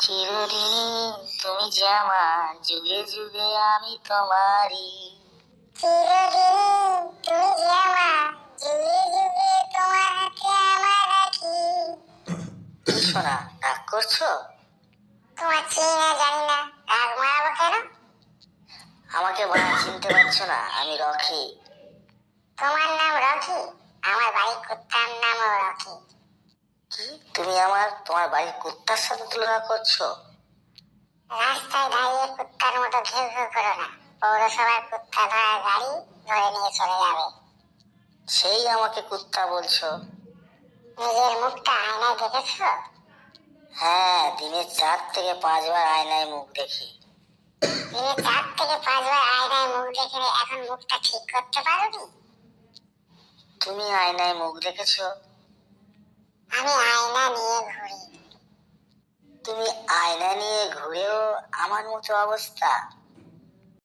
চিরদিনই তুমি যে আমার, যুগে যুগে আমি তোমারই। চিরদিন তুমি যে আমার, যুগে যুগে তোমার হাতে আমার রাখি। কি শোনা, রাগ করছো? তোমার চিনি না জানি না, রাগ মারাবো কেন? আমাকে বাড়া চিনতে পারছো না? আমি রকি। তোমার নাম রকি? আমার বাড়ির কুত্তার নামও রকি। কি তুমি তোমার বাড়ির কুত্তার সাথে তুলনা করছো? রাস্তায় দাঁড়িয়ে কুত্তার মতো ঘেউ ঘেউ করো না। পৌরসভার কুত্তা ধরার গাড়ি ধরে নিয়ে চলে যাবে। সেই আমাকে কুত্তা বলছো? নিজের মুখটা আয়নায় দেখেছো? হ্যাঁ, দিনে 4 থেকে 5 বার আয়নায় মুখ দেখি। দিনে 4 থেকে 5 বার আয়নায় মুখ দেখে এখন মুখটা ঠিক করতে পারোনি? তুমি আয়নায় মুখ দেখেছো? আমি আয়না নিয়ে ঘুরি। তুমি আয়না নিয়ে ঘুরেও আমার মতো অবস্থা।